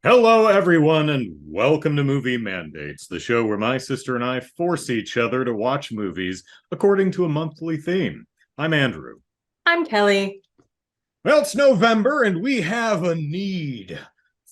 Hello, everyone, and welcome to Movie Mandates, the show where my sister and I force each other to watch movies according to a monthly theme. I'm Andrew. I'm Kelly. Well, it's November, and we have a need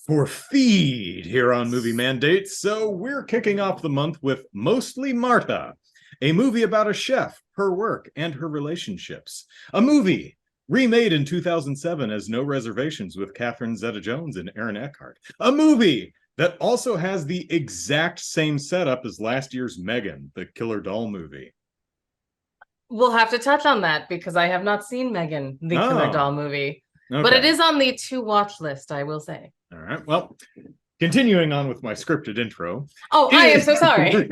for feed here on Movie Mandates, so we're kicking off the month with Mostly Marta, a movie about a chef, her work, and her relationships. A movie remade in 2007 as No Reservations with Catherine Zeta-Jones and Aaron Eckhart. A movie that also has the exact same setup as last year's Megan, the killer doll movie. We'll have to touch on that because I have not seen Megan, the Killer Oh, Doll movie, but it okay. is on the to watch list, I will say. All right. Well, continuing on with my scripted intro, Oh, I am is so sorry.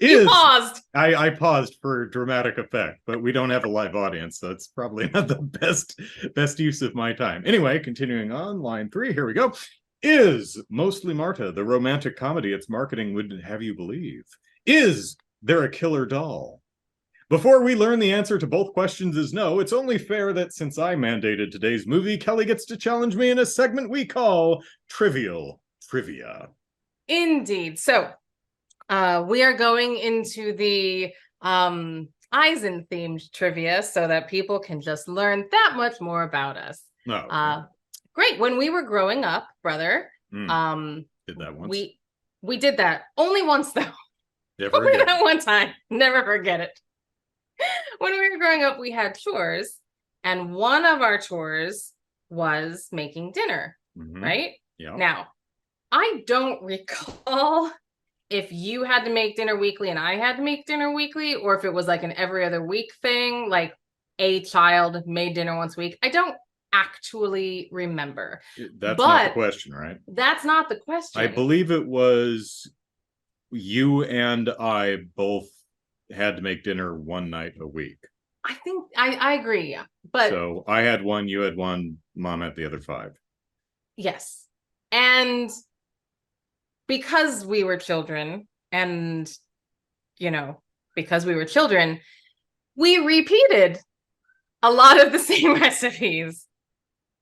You is paused. I paused for dramatic effect, but we don't have a live audience, so it's probably not the best use of my time. Anyway, continuing on, line 3, here we go. Is Mostly Marta the romantic comedy its marketing would have you believe? Is there a killer doll? Before we learn the answer to both questions is no, it's only fair that since I mandated today's movie, Kelly gets to challenge me in a segment we call Trivial Trivia. Indeed. So, we are going into the Eisen themed trivia so that people can just learn that much more about us. Oh, okay. Great. When we were growing up, brother, Did that once. we did that only once though. Never Only again. that one time. Never forget it. When we were growing up, we had chores, and one of our chores was making dinner, right? Yeah. Now, I don't recall if you had to make dinner weekly and I had to make dinner weekly, or if it was like an every other week thing, like a child made dinner once a week. I don't actually remember. That's not the But question, right? that's not the I question. believe it was you and I both had to make dinner one night a week. I think I agree. But So I had one, you had one, mom had the other 5. yes. And because we were children and, you know, because we were children, we repeated a lot of the same recipes.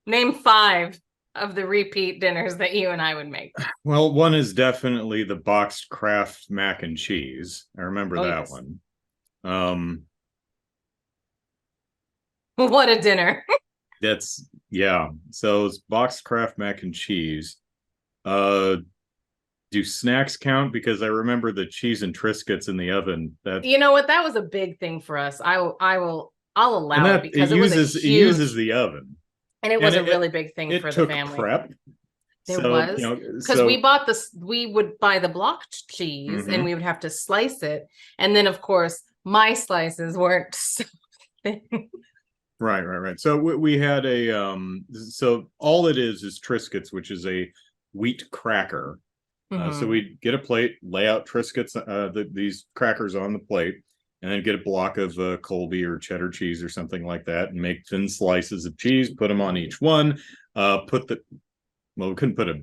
Name 5 of the repeat dinners that you and I would make. Well, one is definitely the boxed Kraft mac and cheese. I remember Oh, that yes. one. Um, What a dinner. that's yeah. So it's boxed Kraft mac and cheese. Uh, do snacks count? Because I remember the cheese and Triscuits in the oven. That You know what? That was a big thing for us. I'll and allow it that because it was a it uses huge the oven, and it and was a really big thing it for the took family. prep. There So was because so we would buy the blocked cheese and mhm. we would have to slice it. And then of course my slices weren't so thin. Right. So we had a so all it is Triscuits, which is a wheat cracker. So Mm-hmm. we get a plate, lay out Triscuits, these crackers on the plate, and then get a block of Colby or cheddar cheese or something like that, and make thin slices of cheese, put them on each one. We couldn't put a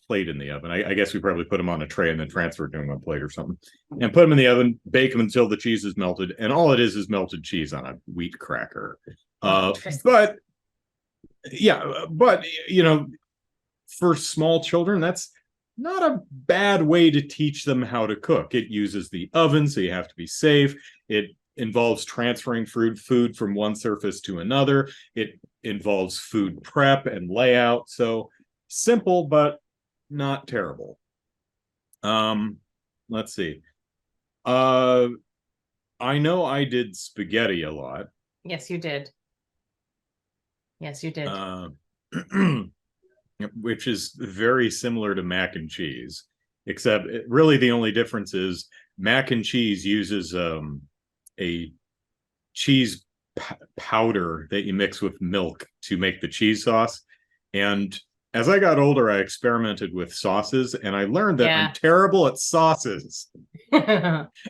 plate in the oven. I guess we probably put them on a tray and then transferred them to a plate or something, and put them in the oven, bake them until the cheese is melted. And all it is melted cheese on a wheat cracker. Oh, But yeah, but for small children, that's not a bad way to teach them how to cook. It uses the oven, so you have to be safe. It involves transferring food from one surface to another. It involves food prep and layout. So simple, but not terrible. Let's see. Uh, I know I did spaghetti a lot. yes, you did. Yes, you did. Uh, which is very similar to mac and cheese, except really the only difference is mac and cheese uses a cheese powder that you mix with milk to make the cheese sauce. And as I got older, I experimented with sauces, and I learned that I'm Yeah. terrible at sauces,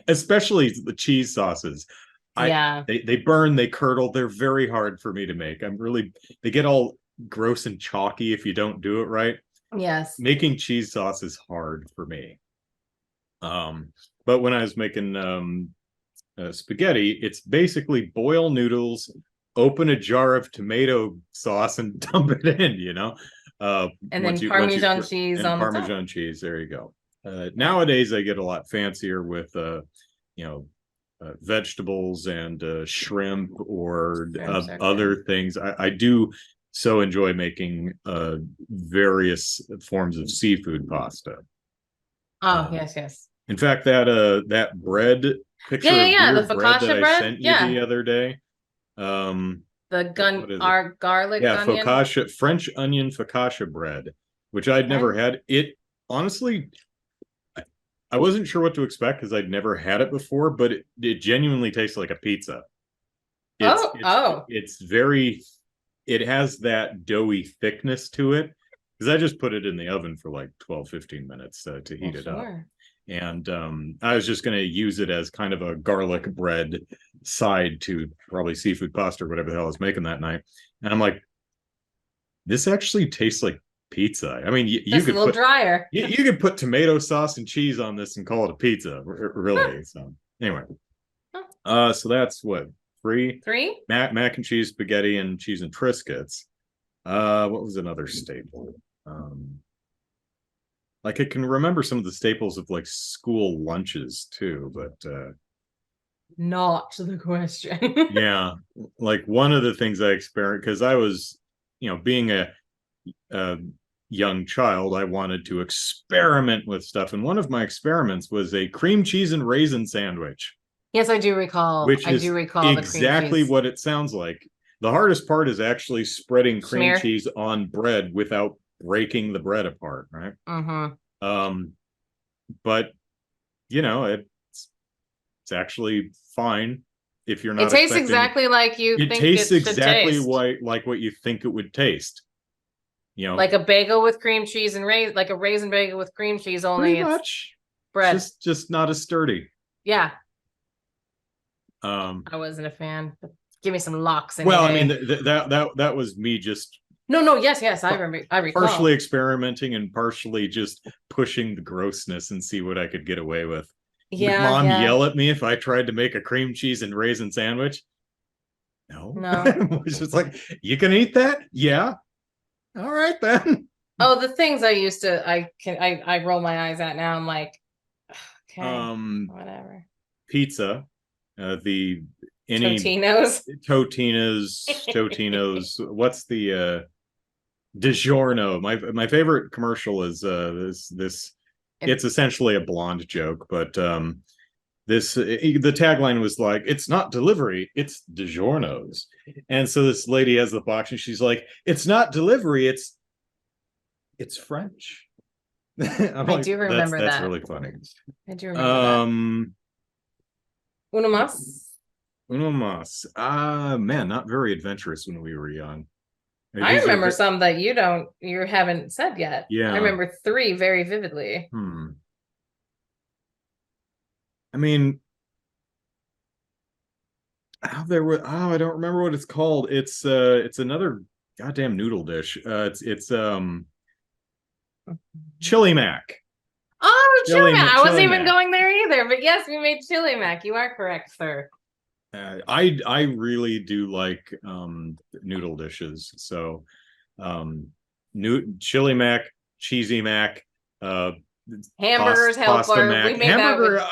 especially the cheese sauces. I Yeah. they burn, they curdle, they're very hard for me to make. They get all gross and chalky if you don't do it right. Yes. Making cheese sauce is hard for me. But when I was making spaghetti, it's basically boil noodles, open a jar of tomato sauce, and dump it in. And then Parmesan cheese on the top. Parmesan cheese. There you go. Nowadays, I get a lot fancier with, vegetables and shrimp or other things. I do so enjoy making various forms of seafood pasta. Oh, yes. In fact, that bread picture of the bread that bread? I sent you the other day. Our garlic onion. Focaccia, French onion focaccia bread, which I'd never had. It honestly, I wasn't sure what to expect because I'd never had it before, but it genuinely tastes like a pizza. It's very, it has that doughy thickness to it because I just put it in the oven for like 12-15 minutes to heat it up. And I was just going to use it as kind of a garlic bread side to probably seafood pasta or whatever the hell I was making that night. And I'm like, this actually tastes like pizza. I mean, you could a little drier. You could put tomato sauce and cheese on this and call it a pizza, really. So anyway, so that's what, three mac and cheese, spaghetti, and cheese and Triscuits. What was another staple? Like I can remember some of the staples of like school lunches too, but not the question. Yeah, like one of the things I experienced because I was, being a young child, I wanted to experiment with stuff, and one of my experiments was a cream cheese and raisin sandwich. Yes, I do recall. I do recall exactly what it sounds like. The hardest part is actually spreading cream cheese on bread without breaking the bread apart, right? But it's actually fine if you're not. It tastes exactly like you think it should taste. It tastes exactly like what you think it would taste. Like a bagel with cream cheese and like a raisin bagel with cream cheese, only pretty much bread. Just not as sturdy. Yeah. I wasn't a fan. But give me some lox. Well, I mean that was me just. No, yes, I remember. I recall. Partially experimenting and partially just pushing the grossness and see what I could get away with. Yeah. Would Mom yell at me if I tried to make a cream cheese and raisin sandwich? No. It's just like, you can eat that? Yeah. All right then. Oh, the things I roll my eyes at now. I'm like, okay, whatever. Pizza, Totino's. What's the DiGiorno? My favorite commercial is this. It's essentially a blonde joke, but the tagline was like, "It's not delivery, it's DiGiorno's." And so this lady has the box, and she's like, "It's not delivery, it's French." I do remember that. That's really funny. I do remember that. Uno mas. Man, not very adventurous when we were young. I remember some that you haven't said yet. Yeah. I remember 3 very vividly. I mean, I don't remember what it's called. It's another goddamn noodle dish. It's chili mac. Oh, chili mac. I wasn't even going there either, but yes, we made chili mac. You are correct, sir. I really do like noodle dishes. So chili mac, cheesy mac, hamburgers helper. Mac. We made hamburger.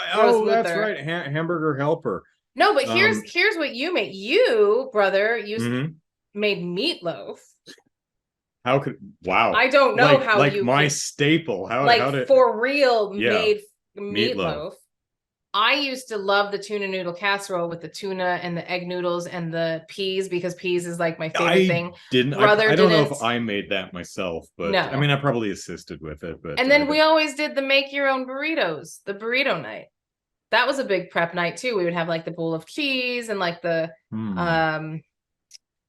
That's right. Hamburger helper. No, but here's what you made. You, brother, made meatloaf. How could I don't know how like you my staple. How did for real made meatloaf. I used to love the tuna noodle casserole with the tuna and the egg noodles and the peas, because peas is like my favorite thing. I don't know if I made that myself, but I mean, I probably assisted with it. But and then we always did the make your own burritos, the burrito night. That was a big prep night too. We would have like the bowl of cheese and like the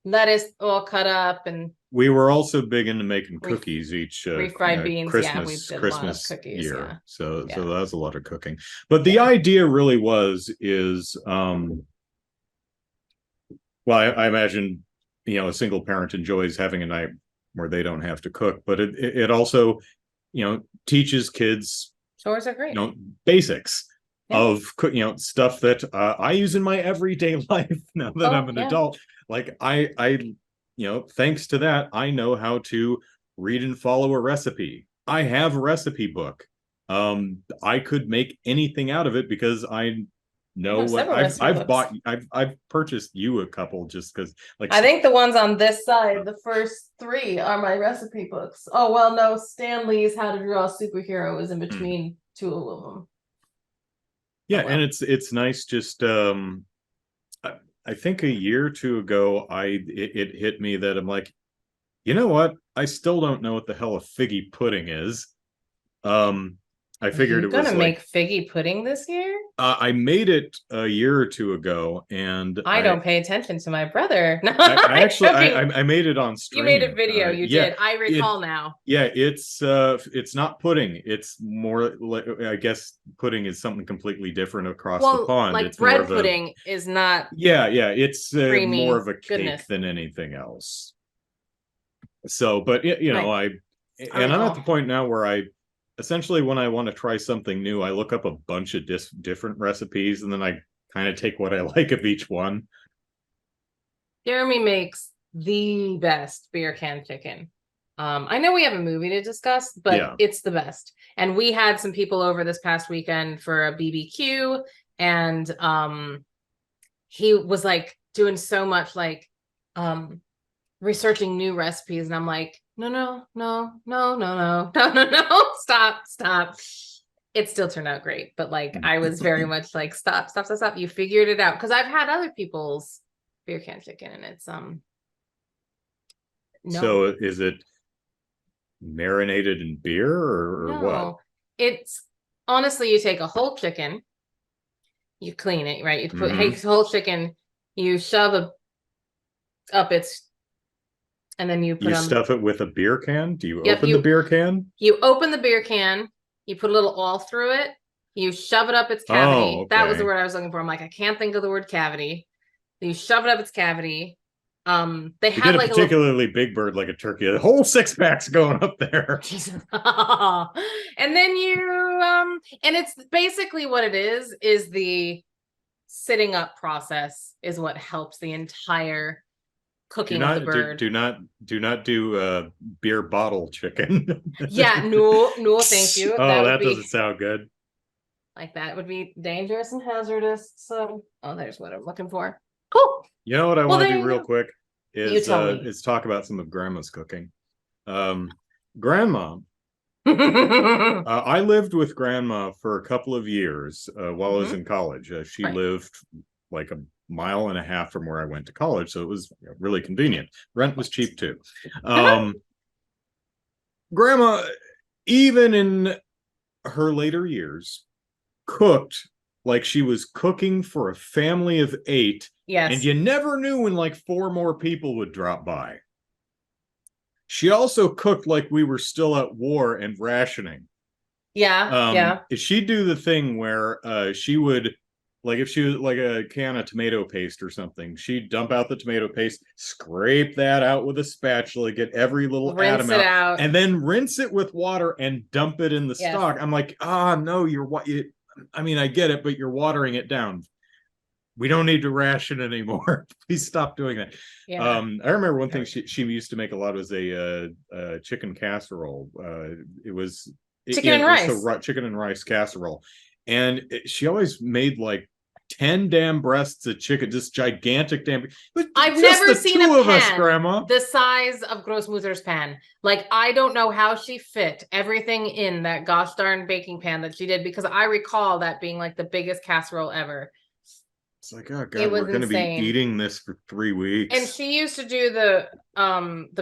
lettuce all cut up, and we were also big into making cookies each refried beans. Christmas cookies, year. Yeah. So that was a lot of cooking. But the idea really is well, I imagine a single parent enjoys having a night where they don't have to cook, but it also teaches kids chores are great. Basics of stuff that I use in my everyday life now that I'm an adult. Like I thanks to that, I know how to read and follow a recipe. I have a recipe book. I could make anything out of it because I know what I've purchased you a couple just because I think the ones on this side, the first 3 are my recipe books. Oh well, no, Stan Lee's How to Draw a Superhero is in between 2 of them. Yeah, and it's nice just I think a year or 2 ago it hit me that I'm like, you know what? I still don't know what the hell a figgy pudding is. I figured it was gonna make figgy pudding this year. I made it a year or 2 ago, and I don't pay attention to my brother. No, I made it on stream. You made a video. You did. I recall now. Yeah, it's not pudding. It's more like, I guess pudding is something completely different across the pond. Like it's bread pudding is not. Yeah, it's more of a cake than anything else. So, but you know, I'm at the point now where I essentially, when I want to try something new, I look up a bunch of different recipes, and then I kind of take what I like of each one. Jeremy makes the best beer can chicken. I know we have a movie to discuss, but it's the best. And we had some people over this past weekend for a BBQ, and he was like doing so much like researching new recipes, and I'm like, no, stop. It still turned out great, but like I was very much like, stop. You figured it out, because I've had other people's beer can chicken, and it's no. So is it marinated in beer or what? It's honestly, you take a whole chicken, you clean it, right? You put whole chicken, you shove up its. And then you stuff it with a beer can? Do you open the beer can? You open the beer can, you put a little oil through it, you shove it up its cavity. Okay. That was the word I was looking for. I'm like, I can't think of the word cavity. You shove it up its cavity. They have like a particularly big bird like a turkey. The whole 6-pack's going up there. And then you and it's basically what it is the sitting up process is what helps the entire cooking of the bird. Do not do beer bottle chicken. Yeah, no, thank you. That doesn't sound good. Like that would be dangerous and hazardous. So, there's what I'm looking for. Cool. You know what I want to do real quick is talk about some of Grandma's cooking. Grandma. I lived with Grandma for a couple of years while I was in college. She lived like a mile and a half from where I went to college, so it was really convenient. Rent was cheap too. Grandma, even in her later years, cooked like she was cooking for a family of 8. Yes. And you never knew when like 4 more people would drop by. She also cooked like we were still at war and rationing. Yeah. She'd do the thing where she would, like if she was like a can of tomato paste or something, she'd dump out the tomato paste, scrape that out with a spatula, get every little atom out, and then rinse it with water and dump it in the stock. I'm like, no, I mean, I get it, but you're watering it down. We don't need to ration anymore. Please stop doing that. Yeah. I remember one thing she used to make a lot was a chicken casserole. It was chicken and rice. So chicken and rice casserole. And she always made like 10 damn breasts of chicken, just gigantic damn. I've never seen a pan Grandma, the size of Grossmutter's pan. Like, I don't know how she fit everything in that gosh darn baking pan that she did, because I recall that being like the biggest casserole ever. It's like, oh god, we're going to be eating this for 3 weeks. And she used to do the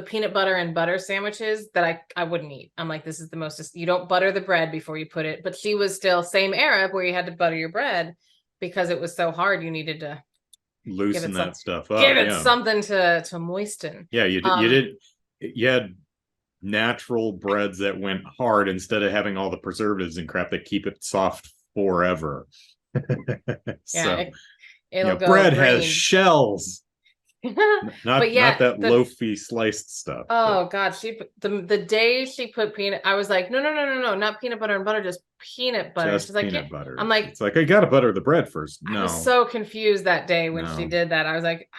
peanut butter and butter sandwiches that I wouldn't eat. I'm like, this is the most, you don't butter the bread before you put it. But she was still same era where you had to butter your bread because it was so hard. You needed to loosen that stuff up. Give it something to moisten. Yeah, you had natural breads that went hard instead of having all the preservatives and crap that keep it soft forever. Bread has shells. Not that loafy sliced stuff. Oh god, the day she put peanut, I was like, no, not peanut butter and butter, just peanut butter. She's like, peanut butter. I'm like, it's like, I gotta butter the bread first. No, I was so confused that day when she did that. I was like,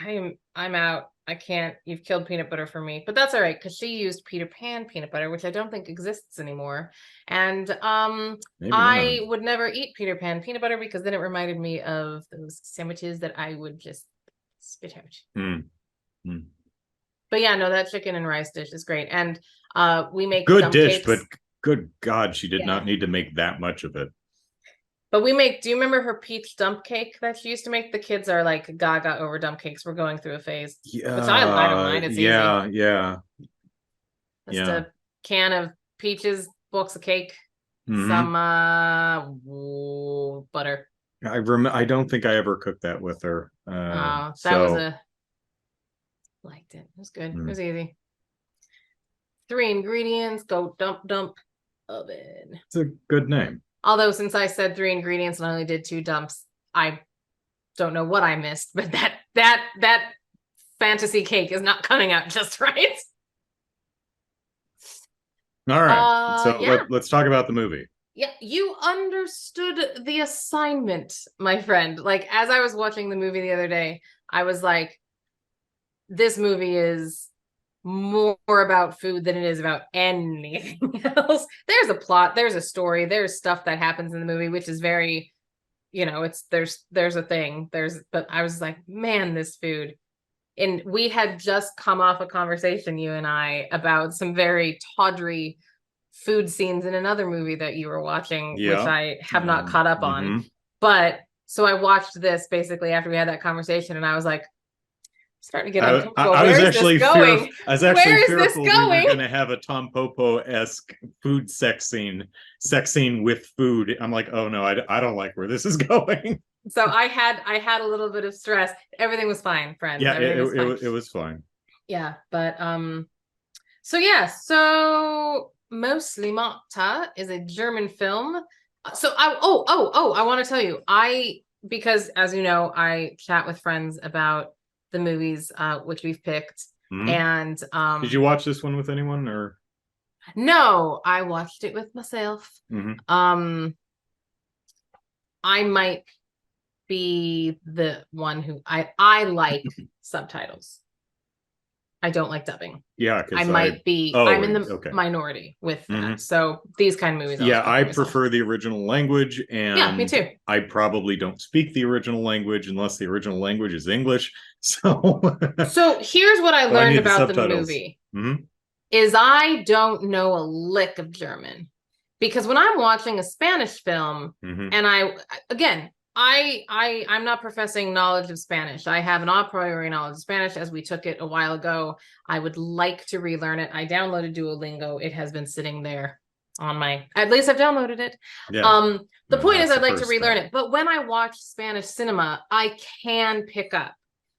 I'm out. I can't. You've killed peanut butter for me, but that's all right because she used Peter Pan peanut butter, which I don't think exists anymore. And Maybe I not. would never eat Peter Pan peanut butter because then it reminded me of those sandwiches that I would just spit out. Mm. Mm. But yeah, no, that chicken and rice dish is great, and we make Good dump dish, cakes. but good God, she did Yeah. not need to make that much of it. But we make, do you remember her peach dump cake that she used to make? The kids are like gaga over dump cakes. We're going through a phase, which I don't mind. It's yeah, easy. yeah, Just yeah. a can of peaches, box of cake, Mhm. some butter. I don't think I ever cooked that with her. That was So liked it. It was good. It mm. was easy. 3 ingredients, go dump oven. It's a good name. Although since I said 3 ingredients and I only did 2 dumps, I don't know what I missed, but that fantasy cake is not coming out just right. All right. So Yeah. let's talk about the movie. Yeah, you understood the assignment, my friend. Like, as I was watching the movie the other day, I was like, this movie is more about food than it is about anything else. There's a plot, there's a story, there's stuff that happens in the movie, which is very, it's there's a thing. But I was like, man, this food. And we had just come off a conversation, you and I, about some very tawdry food scenes in another movie that you were watching, which I have not caught up on. But so I watched this basically after we had that conversation, and I was like, starting to get uncomfortable. I was actually going? I was actually Where is fearful this we were going? going to have a Tom Popo-esque food sex scene with food. I'm like, oh no, I don't like where this is going. So I had a little bit of stress. Everything was fine, friends. Yeah, it was fine. Yeah, but so Mostly Martha is a German film. So I want to tell you, because as you know, I chat with friends about the movies which we've picked. Mm-hmm. And did you watch this one with anyone or? No, I watched it with myself. Mm-hmm. I might be the one who I like subtitles. I don't like dubbing. Yeah, I might be. I'm in the okay. minority with that. So these kind of movies. Yeah, I prefer the original language, and yeah, me too. I probably don't speak the original language unless the original language is English. So here's what I learned about the movie. Mm-hmm. Is I don't know a lick of German, because when I'm watching a Spanish film, mm-hmm. and I'm not professing knowledge of Spanish. I have an a priori knowledge of Spanish as we took it a while ago. I would like to relearn it. I downloaded Duolingo. It has been sitting there on at least I've downloaded it. Yeah. The point is I'd like to relearn it. But when I watch Spanish cinema, I can pick up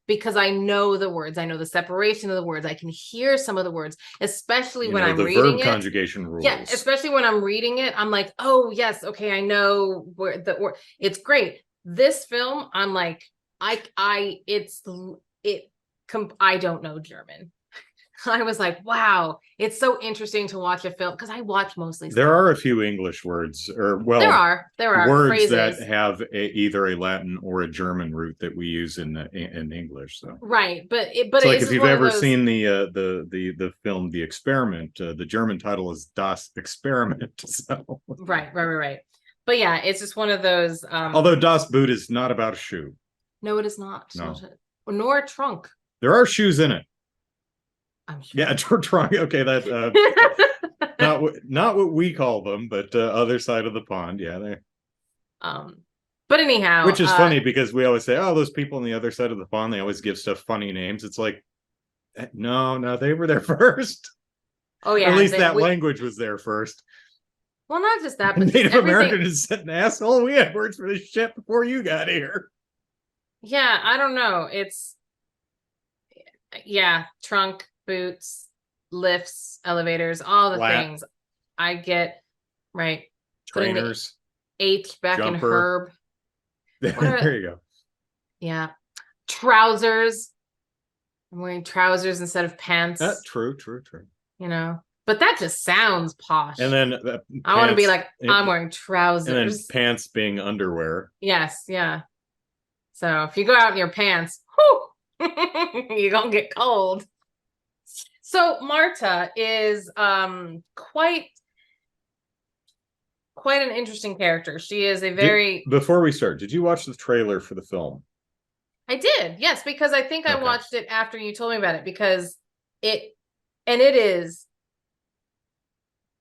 because I know the words. I know the separation of the words. I can hear some of the words, especially when I'm reading it. The verb conjugation rules. Yeah, especially when I'm reading it, I'm like, oh yes, okay, I know where the word. It's great. This film, I'm like, I don't know German. I was like, wow, it's so interesting to watch a film because I watch mostly. There are a few English words, or there are words phrases that have either a Latin or a German root that we use in English. So right, but like if you've ever seen the film The Experiment, the German title is Das Experiment. So right. But yeah, it's just one of those. Although Das Boot is not about a shoe. No, it is not. No. Nor a trunk. There are shoes in it. I'm sure. Yeah, trunk. Okay, that's not what we call them, but other side of the pond. Yeah, they. But anyhow, which is funny because we always say, "Oh, those people on the other side of the pond." They always give stuff funny names. It's like, no, they were there first. Oh yeah, at least that language was there first. Well, not just that, but Native American is an asshole. We had words for this shit before you got here. Yeah, I don't know. It's trunk, boots, lifts, elevators, all the things. I get right. Trainers. H back in herb. There you go. Yeah. Trousers. I'm wearing trousers instead of pants. True. But that just sounds posh. And then I want to be like, I'm wearing trousers. And then pants being underwear. Yes, yeah. So if you go out in your pants, whoo, You're gonna get cold. So Marta is quite an interesting character. She is a very Before we start, did you watch the trailer for the film? I did, yes, because I think I Okay. watched it after you told me about it because it is.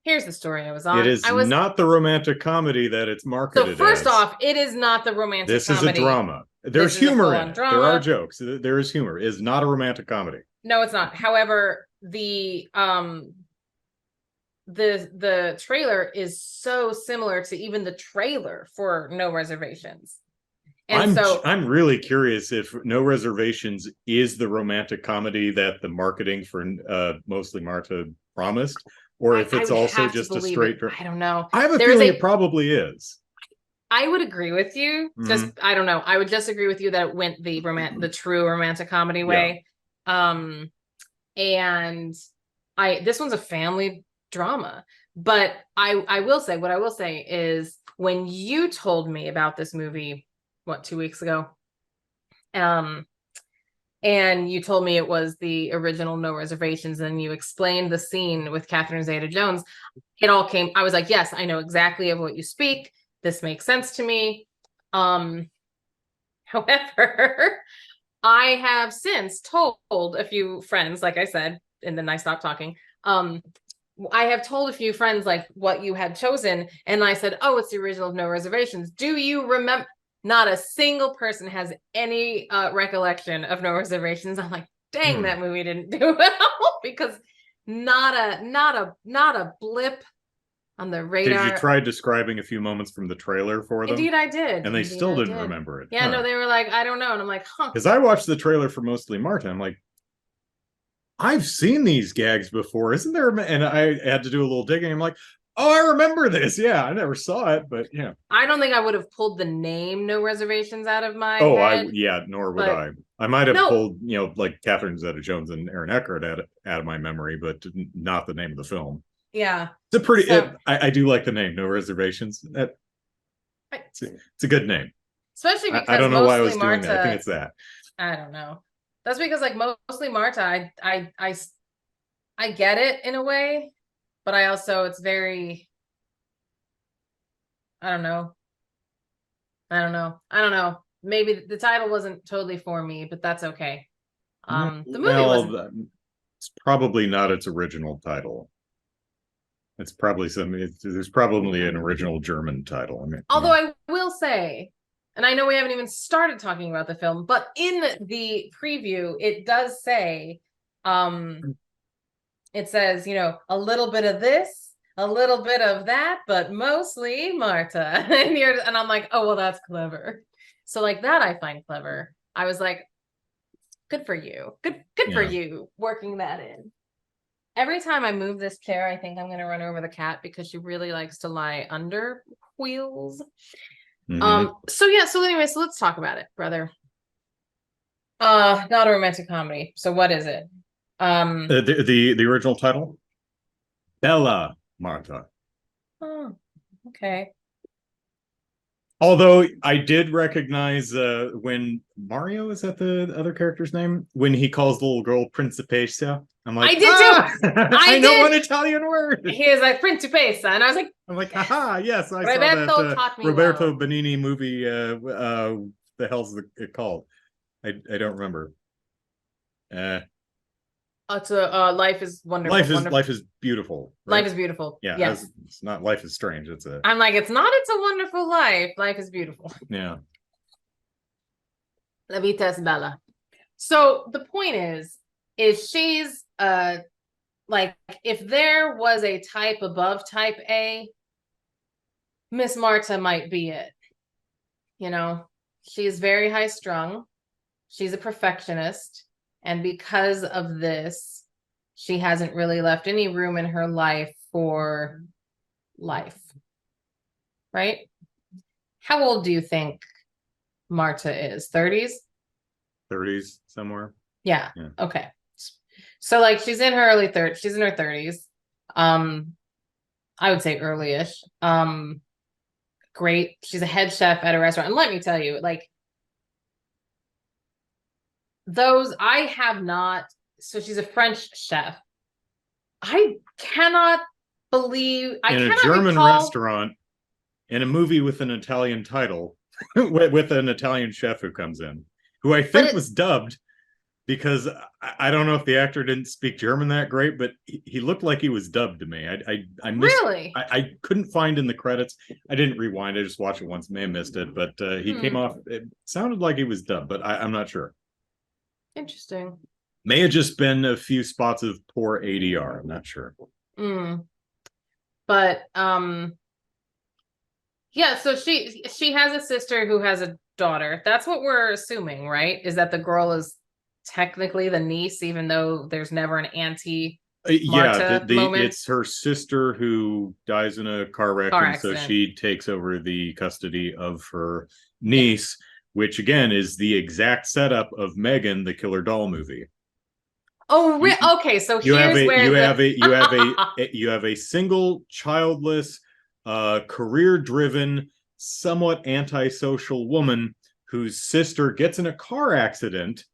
Here's the story I was on. It is I was not the romantic comedy that it's marketed So first as. off, it is not the romantic This comedy. is a drama. There's This is a humor in full-on it. drama. There are jokes. There is humor. It is not a romantic comedy. No, it's not. However, the trailer is so similar to even the trailer for No Reservations. And I'm really curious if No Reservations is the romantic comedy that the marketing for Mostly Marta promised, or if it's also just a straight. I don't know. I have a feeling it probably is. I would agree with you. Just I don't know. I would just agree with you that it went the true romantic comedy way. Yeah. And this one's a family drama. But I will say, what I will say is when you told me about this movie, 2 weeks ago, and you told me it was the original No Reservations, and you explained the scene with Catherine Zeta-Jones, it all came, I was like, yes, I know exactly of what you speak. This makes sense to me. However, I have since told a few friends, like I said, and then I stopped talking. I have told a few friends like what you had chosen, and I said, oh, it's the original of No Reservations. Do you remember? Not a single person has any recollection of No Reservations. I'm like, dang, that movie didn't do well because not a blip on the radar. Did you try describing a few moments from the trailer for them? Indeed, I did. And they still didn't remember it. Yeah, no, they were like, I don't know. And I'm like, huh. Because I watched the trailer for Mostly Marta. I'm like, I've seen these gags before, isn't there? And I had to do a little digging. I'm like, oh, I remember this. Yeah, I never saw it, but yeah. I don't think I would have pulled the name No Reservations out of my head. Nor would I. I might have pulled, like Catherine Zeta-Jones and Aaron Eckhart out of my memory, but not the name of the film. Yeah. It's a pretty, I do like the name, No Reservations. It's a good name. Especially because I don't know why I was doing that. I think it's that. I don't know. That's because like Mostly Marta, I get it in a way, but I also, it's very, I don't know. Maybe the title wasn't totally for me, but that's okay. The movie wasn't. It's probably not its original title. It's probably there's probably an original German title. Although I will say, and I know we haven't even started talking about the film, but in the preview, it does say, it says, a little bit of this, a little bit of that, but mostly Marta. And I'm like, oh, well, that's clever. So like that I find clever. I was like, good for you. Good for you working that in. Every time I move this chair, I think I'm going to run over the cat because she really likes to lie under wheels. So anyway, let's talk about it, brother. Not a romantic comedy. So what is it? The original title? Bella Marta. Oh, okay. Although I did recognize when Mario, is that the other character's name? When he calls the little girl Principessa. I'm like, I did too. I know one Italian word. He is like Principessa, and I was like, haha, yes, I Roberto saw that taught me Roberto well. Benigni movie. The hell's it called? I don't remember. It's a Life is Wonderful. Life is beautiful. Right? Life is beautiful. Yeah. Yes. It's not Life is Strange. I'm like, it's not. It's a Wonderful Life. Life is beautiful. Yeah. La vita es bella. So the point is she's like, if there was a type above type A, Miss Marta might be it. She's very high strung. She's a perfectionist. And because of this, she hasn't really left any room in her life for life. Right? How old do you think Marta is? 30s? 30s somewhere. Yeah. Okay. So like she's in her early 30s. She's in her 30s. I would say early-ish. Great. She's a head chef at a restaurant. And let me tell you, like, those I have not. So she's a French chef. I cannot believe I In a cannot German recall restaurant, in a movie with an Italian title, with an Italian chef who comes in, who I think was dubbed, because I don't know if the actor didn't speak German that great, but he looked like he was dubbed to me. I missed. Really? I couldn't find in the credits. I didn't rewind. I just watched it once. May have missed it, but he came off. It sounded like he was dubbed, but I'm not sure. Interesting. May have just been a few spots of poor ADR. I'm not sure. But yeah, so she has a sister who has a daughter. That's what we're assuming, right? Is that the girl is technically the niece, even though there's never an auntie Marta moment? It's her sister who dies in a car wreck, and so she takes over the custody of her niece, which again is the exact setup of Megan, the Killer Doll movie. Oh, okay. So you have a single childless, career-driven, somewhat antisocial woman whose sister gets in a car accident,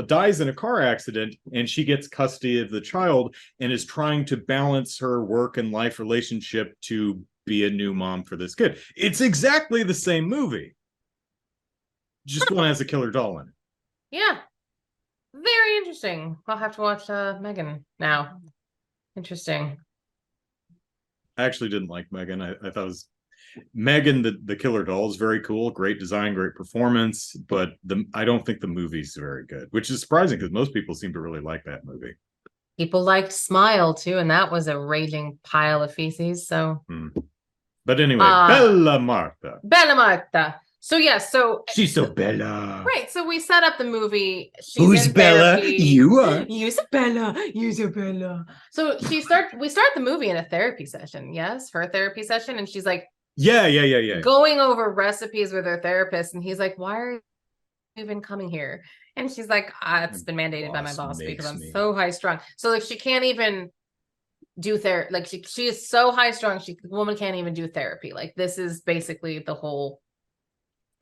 dies in a car accident, and she gets custody of the child and is trying to balance her work and life relationship to be a new mom for this kid. It's exactly the same movie. Just one has a killer doll in it. Yeah. Very interesting. I'll have to watch Megan now. Interesting. I actually didn't like Megan. I thought it was Megan, the killer doll, is very cool, great design, great performance, but I don't think the movie's very good, which is surprising because most people seem to really like that movie. People liked Smile too, and that was a raging pile of feces. So, but anyway, Bella Marta. Bella Marta. So yeah, she's so Bella, right? So we set up the movie. Who's Bella? You are. You's Bella. You's Bella. So we start the movie in a therapy session. Yes, her therapy session, and she's like, yeah, going over recipes with her therapist, and he's like, "Why are you even coming here?" And she's like, "It's been mandated by my boss because I'm so high strung." So like, she can't even do therapy. Like she is so high strung. The woman can't even do therapy. Like this is basically the whole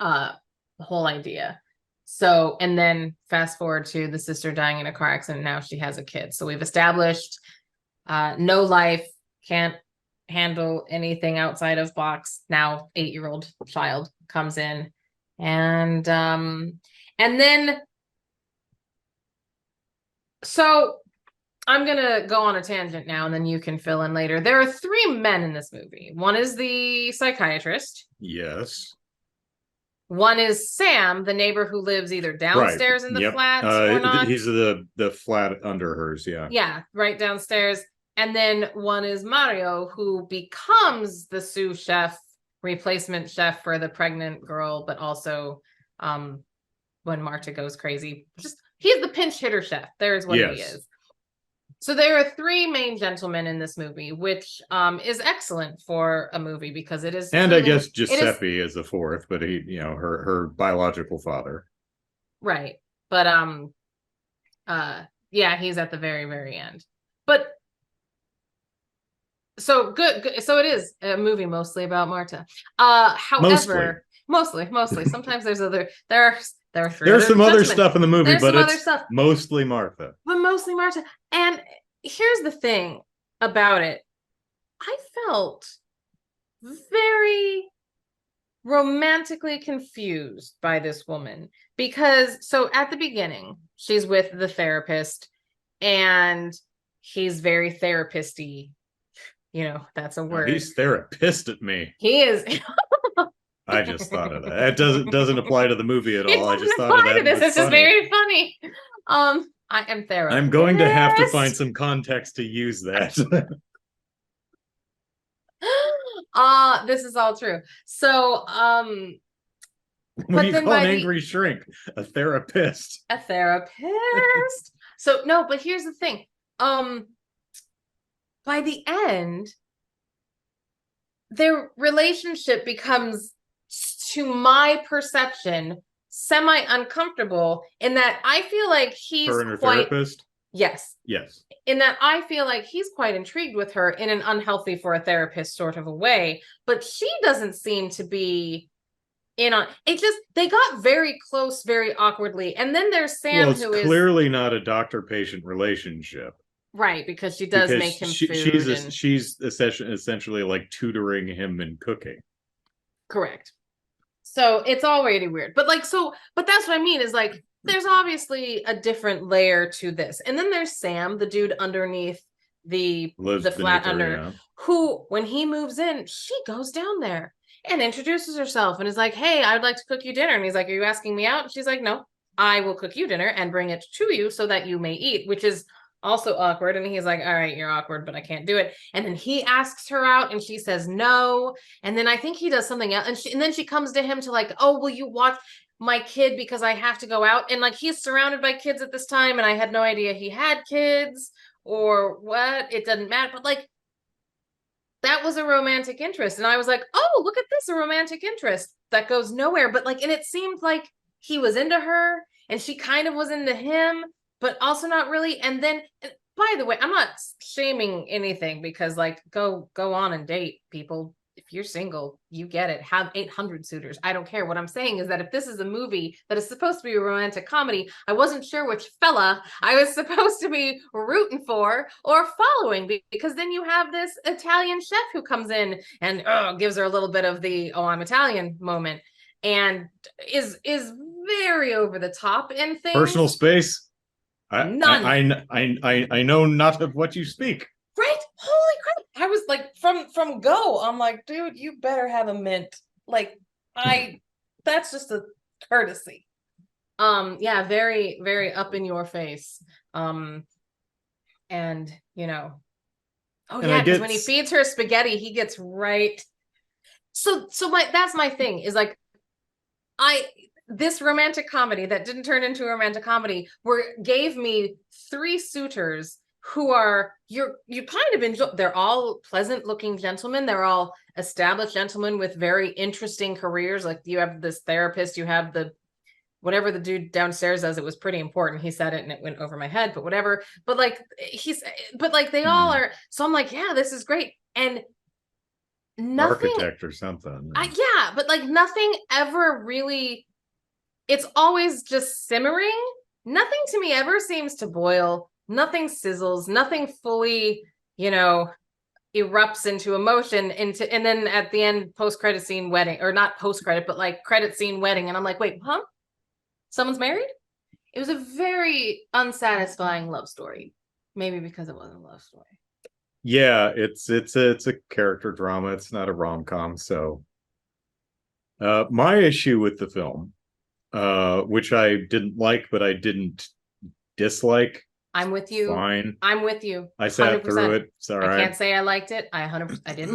idea. So, and then fast forward to the sister dying in a car accident. Now she has a kid. So we've established no life, can't handle anything outside of box. Now 8-year-old child comes in, and then so I'm gonna go on a tangent now, and then you can fill in later. There are 3 men in this movie. One is the psychiatrist. Yes. One is Sam, the neighbor who lives either downstairs in the flat or not. He's the flat under hers, yeah. Yeah, right downstairs. And then one is Mario, who becomes the sous chef, replacement chef for the pregnant girl, but also when Marta goes crazy. He's the pinch hitter chef. There's what he is. So there are 3 main gentlemen in this movie, which is excellent for a movie because it is. And I guess Giuseppe is the 4th, but he, her biological father. Right. But yeah, he's at the very, very end. But so good. So it is a movie mostly about Marta. However, mostly. Sometimes there's there's some other stuff in the movie, but it's mostly Martha. But mostly Marta. And here's the thing about it. I felt very romantically confused by this woman because so at the beginning, she's with the therapist and he's very therapist-y. That's a word. He's therapist at me. He is. I just thought of that. It doesn't apply to the movie at all. I just thought of that. It's just very funny. I am therapist. I'm going to have to find some context to use that. This is all true. So, what do you call an angry shrink? A therapist. A therapist. So no, but here's the thing. By the end, their relationship becomes, to my perception, semi-uncomfortable in that I feel like he's her and her therapist. Yes. In that I feel like he's quite intrigued with her in an unhealthy for a therapist sort of a way, but she doesn't seem to be in on it. Just they got very close very awkwardly, and then there's Sam, Well, it's who is clearly not a doctor-patient relationship. right, because she does Because make him food and she's essentially like tutoring him in cooking. correct. So it's already weird. But like but that's what I mean is like there's obviously a different layer to this. And then there's Sam, the dude underneath Lives the beneath flat her, under, yeah. who when he moves in, she goes down there and introduces herself and is like, "Hey, I'd like to cook you dinner." And he's like, "Are you asking me out?" And she's like, "No, I will cook you dinner and bring it to you so that you may eat," which is also awkward. And he's like, "All right, you're awkward, but I can't do it." And then he asks her out and she says no. And then I think he does something else. And then she comes to him to like, "Oh, will you watch my kid because I have to go out?" And like he's surrounded by kids at this time. And I had no idea he had kids or what. It doesn't matter. But like that was a romantic interest. And I was like, "Oh, look at this, a romantic interest that goes nowhere." But like, and it seemed like he was into her and she kind of was into him, but also not really. And then, by the way, I'm not shaming anything because like go on and date people. If you're single, you get it. Have 800 suitors. I don't care. What I'm saying is that if this is a movie that is supposed to be a romantic comedy, I wasn't sure which fella I was supposed to be rooting for or following, because then you have this Italian chef who comes in and gives her a little bit of the "oh, I'm Italian" moment and is very over the top in Personal things. space. None. I know not of what you speak. Right? Holy crap. I was like from go, I'm like, dude, you better have a mint. Like that's just a courtesy. Yeah, very, very up in your face. And you know, oh And I yeah, because get when he feeds her spaghetti, he gets right. So my that's my thing is like I this romantic comedy that didn't turn into a romantic comedy gave me three suitors who are you kind of enjoy. They're all pleasant looking gentlemen. They're all established gentlemen with very interesting careers. Like you have this therapist, you have the whatever the dude downstairs does. It was pretty important. He said it and it went over my head, but whatever. But like but like they all are. So I'm like, yeah, this is great. And nothing, architect or something. yeah, but like nothing ever really, it's always just simmering. Nothing to me ever seems to boil. Nothing sizzles. Nothing fully, you know, erupts into emotion and then at the end, post-credit scene wedding, or not post-credit, but like credit scene wedding. And I'm like, wait, huh? Someone's married? It was a very unsatisfying love story. Maybe because it wasn't a love story. Yeah, it's a character drama. It's not a rom-com. So my issue with the film, which I didn't like, but I didn't dislike. I'm with you. Fine. I'm with you. I sat 100%. Through it. It's all right. I can't say I liked it. I 100%. I did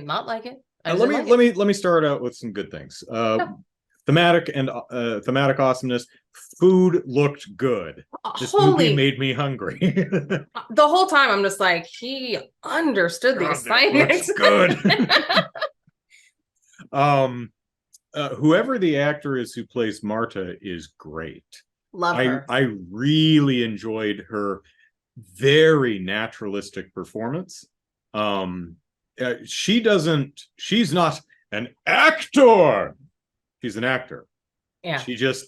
not like it. Let me start out with some good things. Thematic awesomeness. Food looked good. This movie made me hungry. The whole time I'm just like, he understood the assignment. Good. Whoever the actor is who plays Marta is great. Love her. I really enjoyed her very naturalistic performance. She's not an actor. She's an actor. Yeah. She just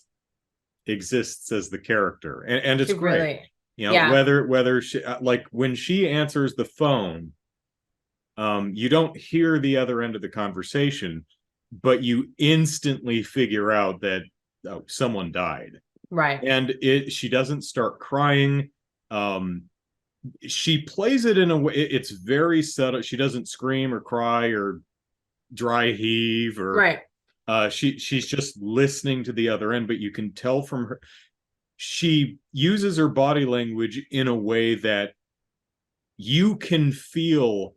exists as the character. And it's great. Really, you know, yeah. whether she, like when she answers the phone, you don't hear the other end of the conversation, but you instantly figure out that someone died. Right. And she doesn't start crying. She plays it in a way, it's very subtle. She doesn't scream or cry or dry heave or right. She's just listening to the other end, but you can tell from her, she uses her body language in a way that you can feel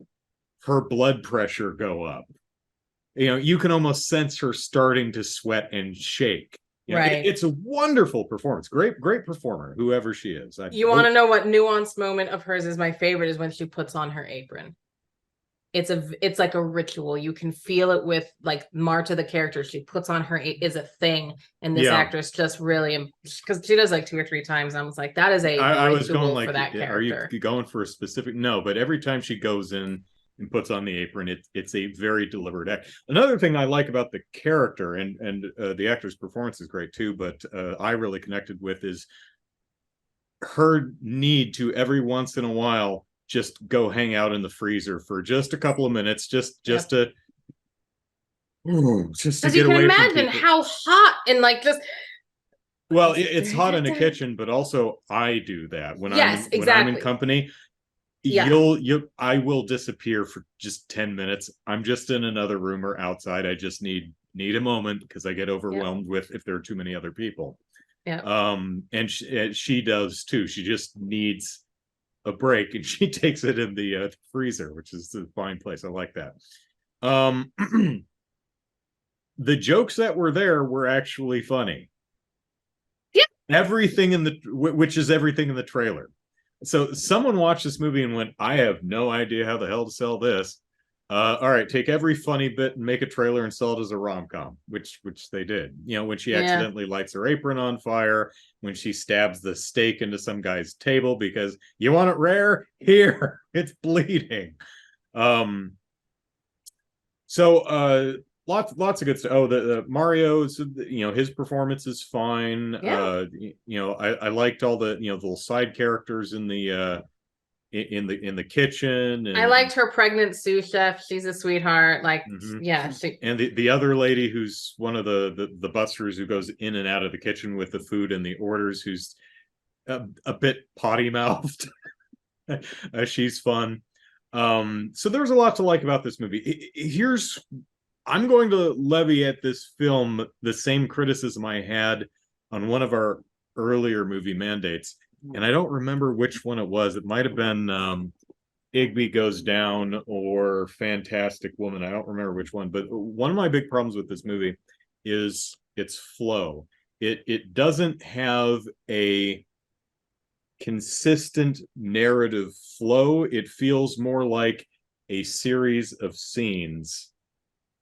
her blood pressure go up. You know, you can almost sense her starting to sweat and shake. You know, right. It's a wonderful performance. Great performer, whoever she is. You want to know what nuanced moment of hers is my favorite is when she puts on her apron. It's like a ritual. You can feel it with like Marta, the character. She puts on her is a thing, and this actress just really, because she does like 2 or 3 times. I was like, that is a I was going like, for that character. Are you going for a specific? No, but every time she goes in, and puts on the apron. It's a very deliberate act. Another thing I like about the character, and the actor's performance is great too, but I really connected with is her need to every once in a while just go hang out in the freezer for just a couple of minutes, just to just to Because you get can away from imagine people. how hot and like just Well, it's hot in the kitchen, but also I do that when yes, when I'm in exactly. company. Yeah. I will disappear for just 10 minutes. I'm just in another room or outside. I just need a moment because I get Yeah. overwhelmed with if there are too many other people. Yeah. And she does too. She just needs a break, and she takes it in the freezer, which is a fine place. I like that. Um, the jokes that were there were actually funny. Yeah. Everything in the which is everything in the trailer. So someone watched this movie and went, I have no idea how the hell to sell this. All right, take every funny bit and make a trailer and sell it as a rom-com, which they did. You know, when she Yeah. accidentally lights her apron on fire, when she stabs the steak into some guy's table because you want it rare, here it's bleeding. Um, so lots of good stuff. Oh, the Mario's, his performance is fine. Yeah. I liked all the the little side characters in the in the kitchen, I and liked her pregnant sous chef. She's a sweetheart. Like, mhm. yeah, she And the other lady who's one of the busters who goes in and out of the kitchen with the food and the orders, who's a bit potty mouthed. She's fun. So there's a lot to like about this movie. Here's I'm going to levy at this film the same criticism I had on one of our earlier movie mandates, and I don't remember which one it was. It might have been Igby Goes Down or Fantastic Woman. I don't remember which one, but one of my big problems with this movie is its flow. It doesn't have a consistent narrative flow. It feels more like a series of scenes.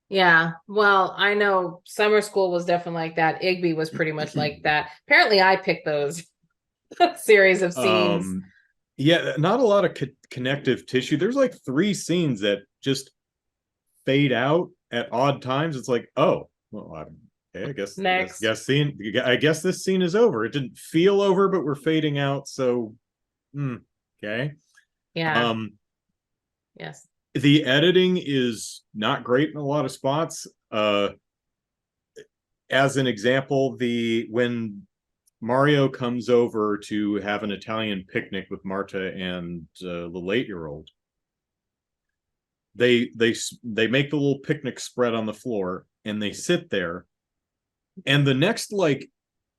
yeah. Well, I know summer school was definitely like that. Igby was pretty much like that. Apparently I picked those series of scenes. Yeah, not a lot of connective tissue. There's like three scenes that just fade out at odd times. It's like, oh, well, okay, Next. I guess this scene is over. It didn't feel over, but we're fading out. So, okay. Yeah. Um, Yes. the editing is not great in a lot of spots. As an example, the when Mario comes over to have an Italian picnic with Marta and the 8-year-old, they make the little picnic spread on the floor and they sit there, and the next like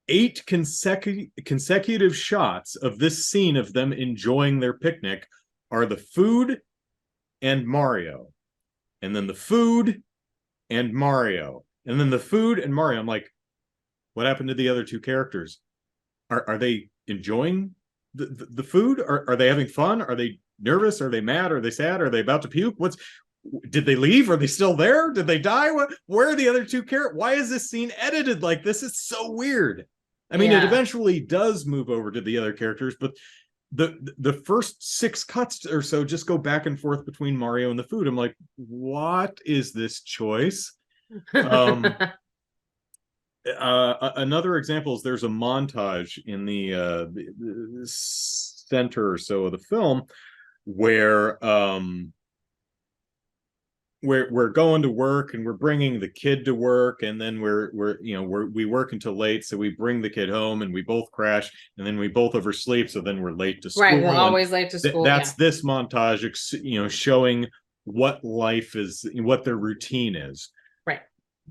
8 consecutive shots of this scene of them enjoying their picnic are the food and Mario, and then the food and Mario, and then the food and Mario. I'm like, what happened to the other two characters? Are they enjoying the food? Are they having fun? Are they nervous? Are they mad? Are they sad? Are they about to puke? Did they leave? Are they still there? Did they die? Where are the other two characters? Why is this scene edited like this? It's so weird. I mean, it Yeah. eventually does move over to the other characters, but the first 6 cuts or so just go back and forth between Mario and the food. I'm like, what is this choice? Another example is there's a montage in the center or so of the film where we're going to work and we're bringing the kid to work, and then we work until late, so we bring the kid home and we both crash, and then we both oversleep, so then we're late to Right. We're school, and always late to school. that's Yeah. this montage showing what life is, what their routine is. Right.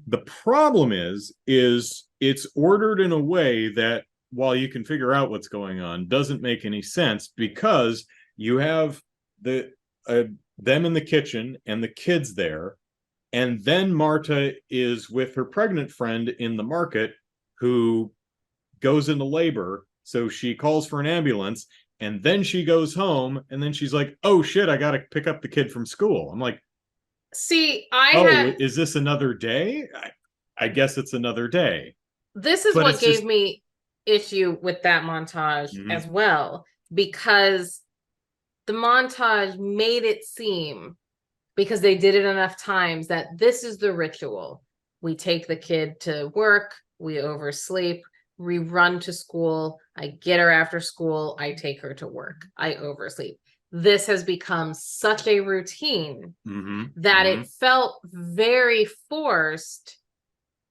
The problem is it's ordered in a way that, while you can figure out what's going on, doesn't make any sense, because you have the them in the kitchen and the kids there, and then Marta is with her pregnant friend in the market who goes into labor, so she calls for an ambulance, and then she goes home, and then she's like, oh shit, I gotta pick up the kid from school. I'm like, See, I oh, had is this another day? I guess it's another day. this is But what it's gave just, me issue with that montage as well, because the montage made it seem because they did it enough times that this is the ritual. We take the kid to work, we oversleep, we run to school, I get her after school, I take her to work, I oversleep. This has become such a routine that it felt very forced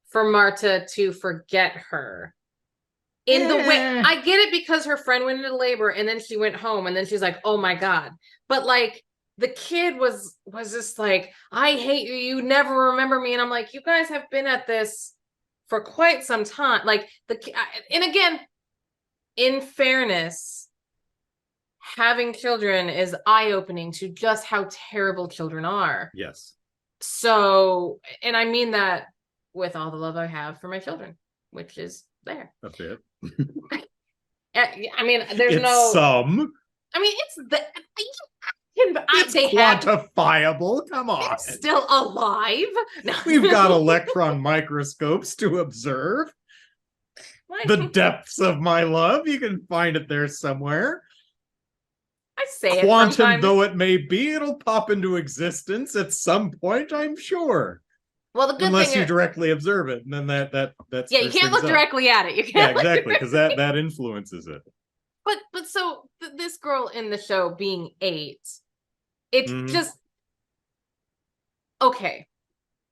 for Marta to forget her. In the way, I get it because her friend went into labor and then she went home and then she's like, oh my God. But like the kid was just like, I hate you. You never remember me. And I'm like, you guys have been at this for quite some time. Like and again, in fairness, having children is eye-opening to just how terrible children are. Yes. So, and I mean that with all the love I have for my children, which is there. A bit. I mean, there's it's some. I mean, it's it's quantifiable. Come on. They're still alive. No. We've got electron microscopes to observe. The depths of my love. You can find it there somewhere. I say Quantum though it may be, it'll pop into existence at some point, I'm sure. Well, the good unless thing you directly observe it, and then that's you can't look directly at it. You can't. Yeah, exactly, because that influences it. But so this girl in the show being 8, it's just okay.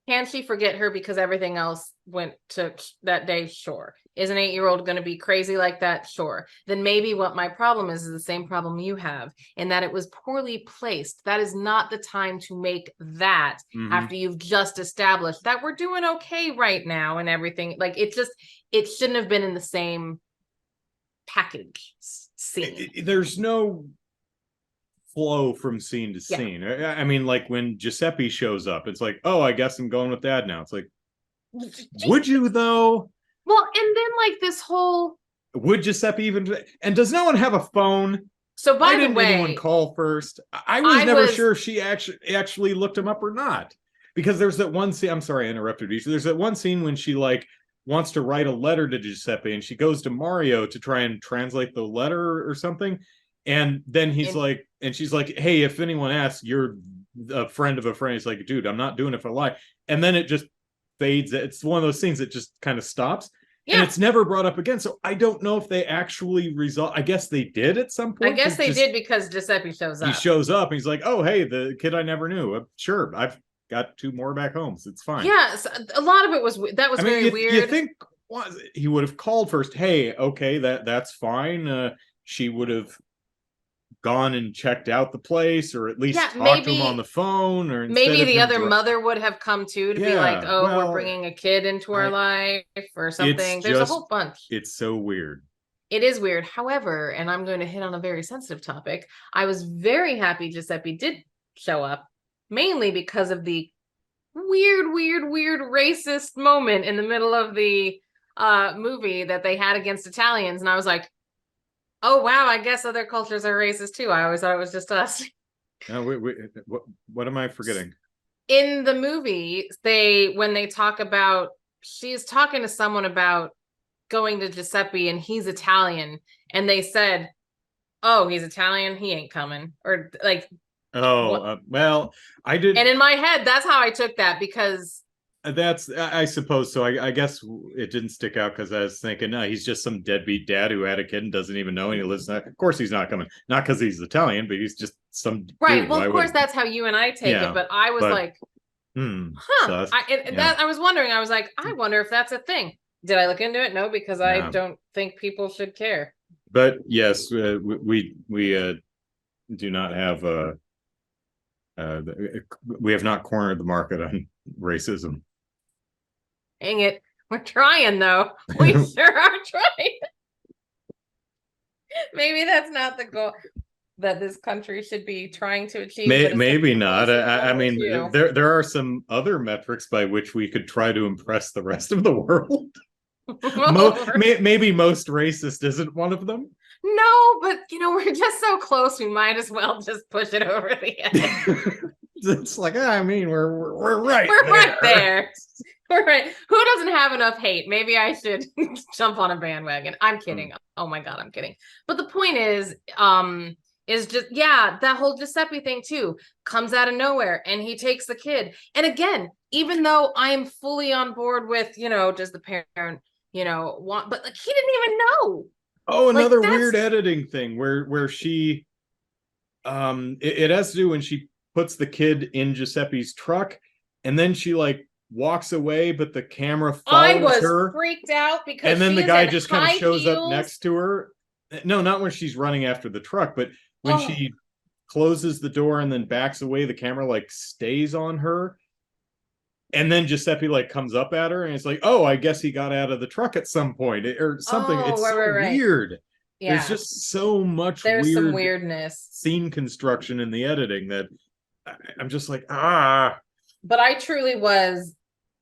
Can she forget her because everything else went to that day? Sure. Is an 8-year-old going to be crazy like that? Sure. Then maybe what my problem is the same problem you have, in that it was poorly placed. That is not the time to make that after you've just established that we're doing okay right now and everything. Like it shouldn't have been in the same package scene. There's no flow from scene to scene. I mean, like when Giuseppe shows up, it's like, oh, I guess I'm going with Dad now. It's like, would you though? Well, and then like this whole, would Giuseppe even? And does no one have a phone? So by the way, anyone call first? I was never sure if she actually looked him up or not, because there's that one scene. I'm sorry, I interrupted you. There's that one scene when she like wants to write a letter to Giuseppe, and she goes to Mario to try and translate the letter or something. And then he's like, and she's like, hey, if anyone asks, you're a friend of a friend. He's like, dude, I'm not doing it for a lie. And then it just fades. It's one of those things that just kind of stops. Yeah. And it's never brought up again. So I don't know if they actually resolve. I guess they did at some point. I guess they did, because Giuseppe shows up. He shows up and he's like, oh, hey, the kid I never knew. Sure, I've got 2 more back home, so it's fine. Yeah, so a lot of it was very weird. You think he would have called first? Hey, okay, that's fine. She would have gone and checked out the place, or at least talked to him on the phone, or maybe the other mother would have come to be like, oh, we're bringing a kid into our life or something. There's a whole bunch. It's so weird. It is weird. However, and I'm going to hit on a very sensitive topic, I was very happy Giuseppe did show up, mainly because of the weird racist moment in the middle of the movie that they had against Italians, and I was like, oh wow, I guess other cultures are racist too. I always thought it was just us. No, what am I forgetting? In the movie, when they talk about, she's talking to someone about going to Giuseppe and he's Italian, and they said, oh, he's Italian, he ain't coming, or like, well, I did, and in my head that's how I took that, because that's, I suppose so. I guess it didn't stick out because I was thinking, no, he's just some deadbeat dad who had a kid and doesn't even know, and he lives there. Of course he's not coming, not because he's Italian, but he's just some right dude. Well, of course that's how you and I take it, but I was like, I was wondering, I was like, I wonder if that's a thing. Did I look into it? No, because I don't think people should care. But yes, we do not have we have not cornered the market on racism. Dang it. We're trying, though. We sure are trying. Maybe that's not the goal that this country should be trying to achieve. Maybe not. I mean, there are some other metrics by which we could try to impress the rest of the world. Maybe most racist isn't one of them. No, but we're just so close. We might as well just push it over the edge. It's like, I mean, we're right. We're right there. We're right. Who doesn't have enough hate? Maybe I should jump on a bandwagon. I'm kidding. Oh my God, I'm kidding. But the point is, is just, yeah, that whole Giuseppe thing too comes out of nowhere, and he takes the kid. And again, even though I am fully on board with, does the parent, want, but like he didn't even know. Oh, Like, another weird editing thing where she it has to do when she puts the kid in Giuseppe's truck, and then she like walks away, but the camera I follows was her, freaked out because and then she the is guy in just kind of high shows up heels. next to her. No, not when she's running after the truck, but when Oh. she closes the door and then backs away, the camera like stays on her. And then Giuseppe like comes up at her and it's like, oh, I guess he got out of the truck at some point or something. Oh, It's right, so right, right. weird. Yeah. There's just so much There's some weird weirdness. scene construction in the editing that I'm just like, ah. But I truly was,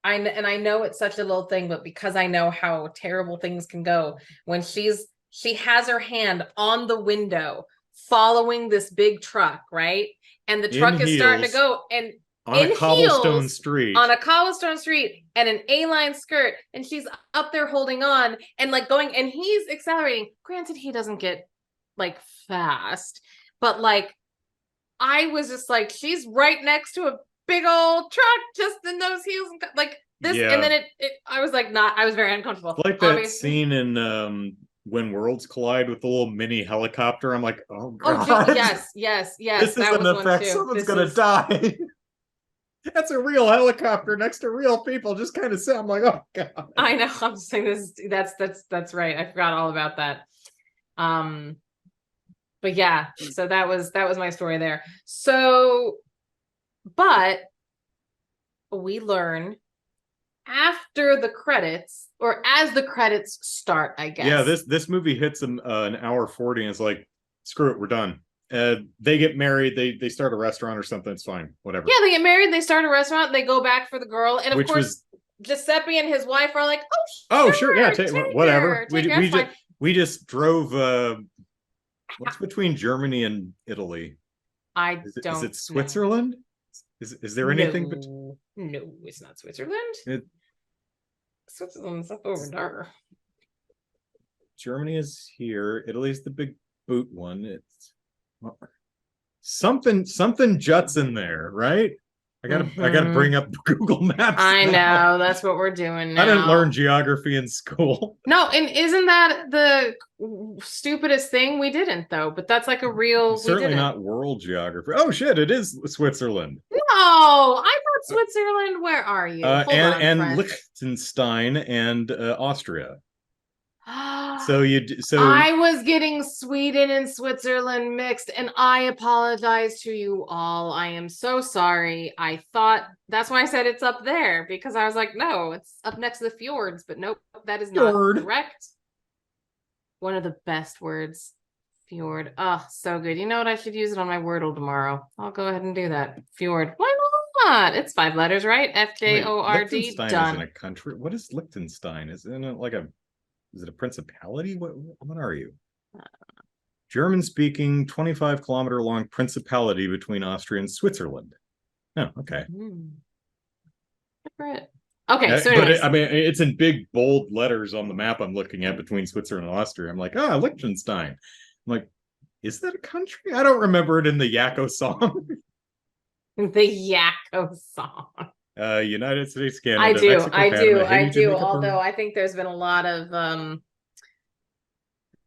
and I know it's such a little thing, but because I know how terrible things can go, when she has her hand on the window following this big truck, right? And the truck is starting to go, and on a cobblestone heels, street. On a cobblestone street and an A-line skirt, and she's up there holding on and like going, and he's accelerating. Granted, he doesn't get like fast, but like I was just like, she's right next to a big old truck just in those heels and like this, Yeah. and then I was like, I was very uncomfortable. Like that scene in When Worlds Collide with the little mini helicopter. I'm like, oh god. Yes. This is an effect. Someone's gonna die. That's a real helicopter next to real people. Just kind of sit. I'm like, oh god. I know. I'm saying this. That's right. I forgot all about that. But yeah. So that was my story there. So, but we learn after the credits, or as the credits start, I guess. Yeah. This movie hits an hour 40, and it's like, screw it, we're done. They get married, they start a restaurant or something, it's fine, whatever. Yeah, they get married, they start a restaurant, they go back for the girl, and of course Giuseppe and his wife are like, oh sure, yeah, whatever. We just drove what's between Germany and Italy? Is it Switzerland? Is there anything No, it's not Switzerland. Switzerland's up over there. Germany is here, Italy's the big boot one. It's something juts in there, right? I gotta bring up Google Maps. I know, that's what we're doing now. I didn't learn geography in school. No, and isn't that the stupidest thing? We didn't though, but that's like a real. Certainly not world geography. Oh shit, it is Switzerland. No, I thought Switzerland. Where are you? And Liechtenstein and Austria. So I was getting Sweden and Switzerland mixed, and I apologize to you all. I am so sorry. I thought that's why I said it's up there, because I was like, no, it's up next to the fjords, but nope, that is not correct. One of the best words, fjord. Oh, so good. You know what? I should use it on my Wordle tomorrow. I'll go ahead and do that. Fjord. Why not? It's 5 letters, right? FJORD. Liechtenstein done. Isn't a country. What is Liechtenstein? Isn't it like a? Is it a principality? What are you? German-speaking, 25-kilometer long principality between Austria and Switzerland. Oh, okay. Okay, so anyways. But it's in big, bold letters on the map I'm looking at between Switzerland and Austria. I'm like, Liechtenstein. I'm like, is that a country? I don't remember it in the Yakko song. The Yakko song. United States, Canada, I do, Mexico, I Panama, do. Haiti, Although I think there's been a lot of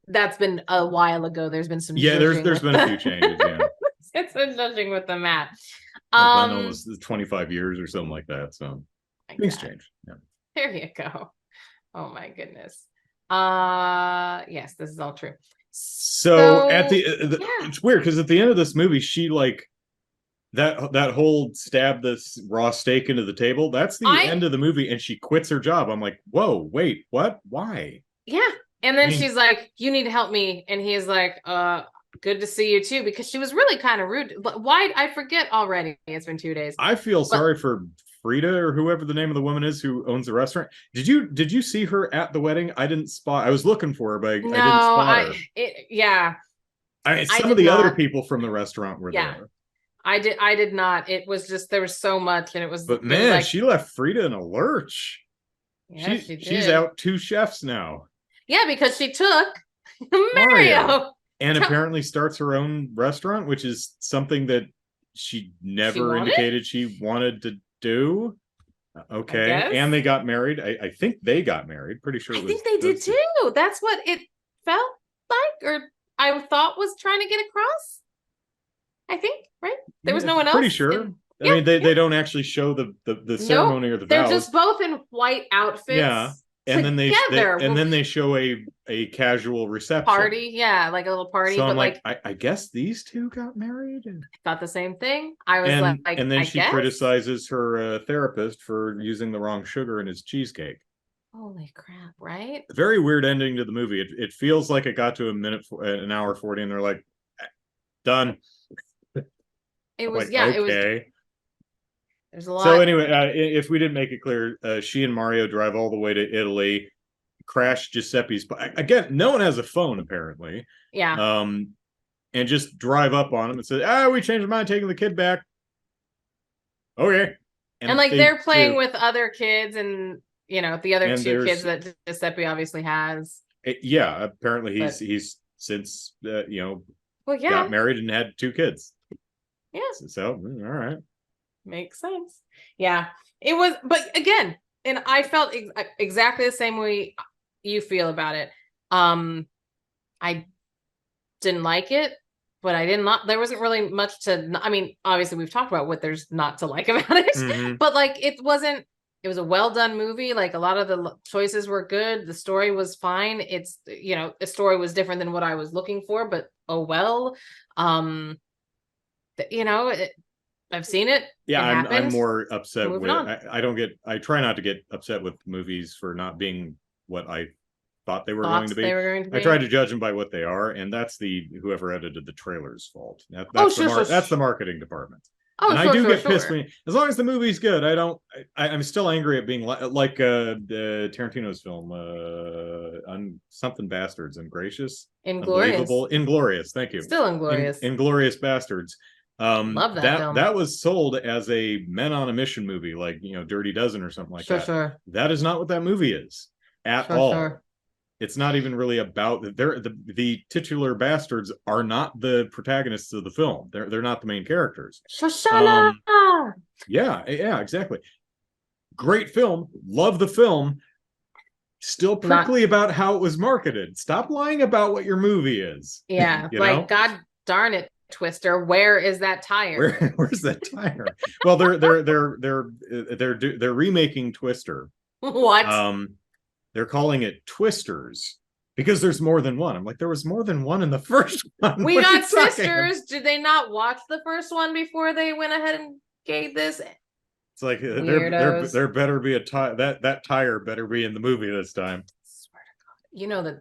that's been a while ago. There's been some there's been a few changes. Yeah, it's been judging with the map. Then almost 25 years or something like that. So things change. Yeah. There you go. Oh my goodness. Yes, this is all true. So at it's weird because at the end of this movie, she like. That whole stab this raw steak into the table, that's the end of the movie, and she quits her job. I'm like, whoa, wait, what? Why? Yeah. And then she's like, you need to help me. And he's like, good to see you too, because she was really kind of rude. But why? I forget already. It's been 2 days. I feel sorry for Frida or whoever the name of the woman is who owns the restaurant. Did you see her at the wedding? I didn't spot. I was looking for her, but I didn't spot her. Some of the other people from the restaurant were there. I did not. It was just, there was so much, and it was. But man, like, she left Frida in a lurch. Yeah, she did. She's out 2 chefs now. Yeah, because she took Mario. and apparently starts her own restaurant, which is something that she never indicated she wanted to do. Okay, and they got married. I think they got married. Pretty sure. I think they did too. That's what it felt like, or I thought was trying to get across. I think, right? There was no one else. Pretty sure. I mean, they don't actually show the ceremony or the vows. They're just both in white outfits. Yeah, and then they show a casual reception party. Yeah, like a little party. So but I'm like, I guess these two got married. I thought the same thing. I was like, and then she criticizes her therapist for using the wrong sugar in his cheesecake. Holy crap! Right? Very weird ending to the movie. It feels like it got to an hour 40, and they're like, done. It was like, okay. It was. There's a lot. So anyway, if we didn't make it clear, she and Mario drive all the way to Italy, crash Giuseppe's. Again, no one has a phone apparently. Yeah. And just drive up on him and say, we changed our mind, taking the kid back. Okay. And like they're playing with other kids, and the other two kids that Giuseppe obviously has. Yeah, apparently he's since got married and had 2 kids. Yeah. So all right. Makes sense. Yeah, it was, but again, and I felt exactly the same way you feel about it. I didn't like it, but I didn't there wasn't really much to, I mean, obviously we've talked about what there's not to like about it, but like it was a well done movie. Like a lot of the choices were good. The story was fine. It's, the story was different than what I was looking for, but oh well. I've seen it. Yeah, I'm more upset with. I try not to get upset with movies for not being what I thought they were going to be. I try to judge them by what they are, and that's whoever edited the trailer's fault. That's the marketing department. Oh, and I do get pissed when, as long as the movie's good. I'm still angry at being like Tarantino's film, something Bastards, Inglorious. Thank you. Still Inglorious. Inglorious Bastards. Love that film. That was sold as a men on a mission movie, like Dirty Dozen or something like that. Sure. That is not what that movie is at all. Sure. It's not even really about the titular bastards are not the protagonists of the film. They're not the main characters. Shoshana. Yeah, exactly. Great film. Love the film. Still prickly about how it was marketed. Stop lying about what your movie is. Yeah, God darn it, Twister, where is that tire? Where's that tire? Well, they're remaking Twister. What? They're calling it Twisters because there's more than one. I'm like, there was more than one in the first one. We got sisters. Did they not watch the first one before they went ahead and gave this? It's like there better be a tire. That tire better be in the movie this time. I swear to God.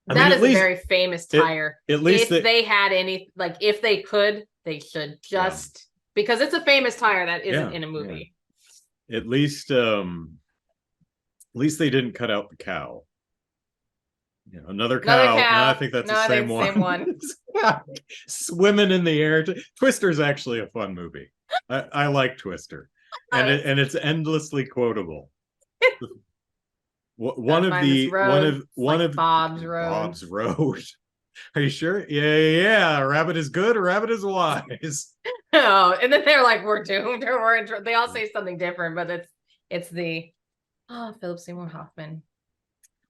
That is a very famous tire. At least if they had any, like if they could, they should just because it's a famous tire that isn't in a movie. Yeah. At least they didn't cut out the cow. Another cow. No, I think that's the same one. Swimming in the air. Twister's actually a fun movie. I like Twister, and it's endlessly quotable. One of Bob's Road. Bob's Road. Are you sure? Yeah. A rabbit is good. A rabbit is wise. Oh, and then they're like, we're doomed, or they all say something different, but it's the Philip Seymour Hoffman.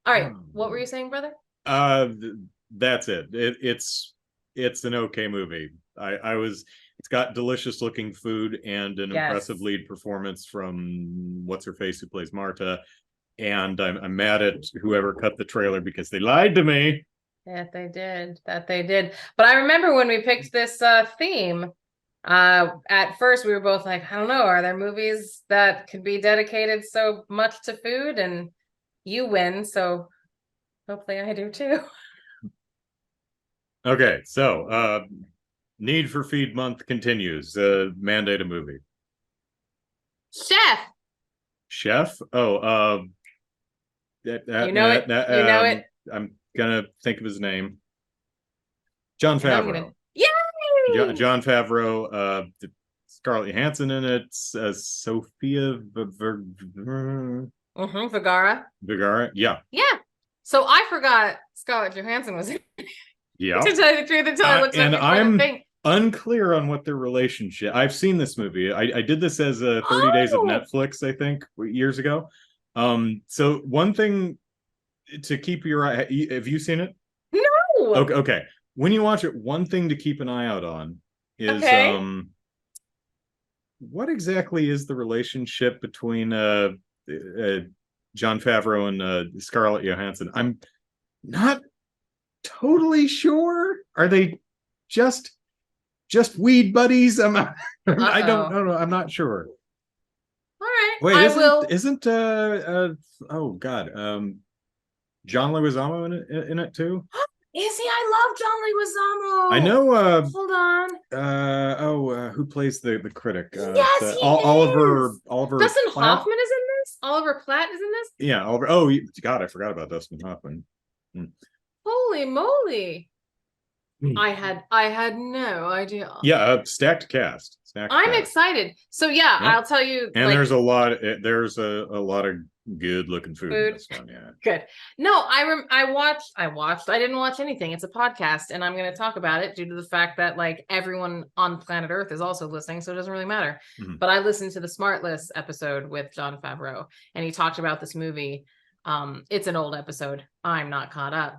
All right, what were you saying, brother? That's it. It's an okay movie. It's got delicious looking food and an impressive lead performance from what's her face who plays Marta. And I'm mad at whoever cut the trailer because they lied to me. That they did. But I remember when we picked this theme, at first we were both like, I don't know, are there movies that could be dedicated so much to food? And you win, so hopefully I do too. Okay, so Need for Feed Month continues. Mandate a movie. Chef? Oh, you know it. I'm gonna think of his name. John Favreau. Yay! John Favreau. Scarlett Johansson in it. Sophia Vergara. Yeah. So I forgot Scarlett Johansson was in it. Yeah. To tell you the truth, until I looked and up before the I'm thing. unclear on what their relationship. I've seen this movie. I did this as a 30 Days of Netflix, I think, years ago. So one thing to keep your eye. Have you seen it? No. Okay. When you watch it, one thing to keep an eye out on is Okay. what exactly is the relationship between Jon Favreau and Scarlett Johansson? I'm not totally sure. Are they just weed buddies? I don't know. I'm not sure. All right. Wait, I will. isn't oh god, John Leguizamo in it too? Is he? I love John Leguizamo. I know. Hold on. Who plays the critic? Yes, he Oliver is. Oliver Dustin Platt? Hoffman is in this. Oliver Platt is in this. Yeah, Oliver. Oh, God, I forgot about Dustin Hoffman. Holy moly! Hmm. I had no idea. Yeah, stacked cast. I'm excited. So yeah, Yep. I'll tell you. And there's a lot. There's a lot of good looking food in this one. Yeah. Good. No, I watched. I didn't watch anything. It's a podcast, and I'm going to talk about it due to the fact that like everyone on planet Earth is also listening, so it doesn't really matter. But I listened to the Smart List episode with Jon Favreau, and he talked about this movie. It's an old episode. I'm not caught up.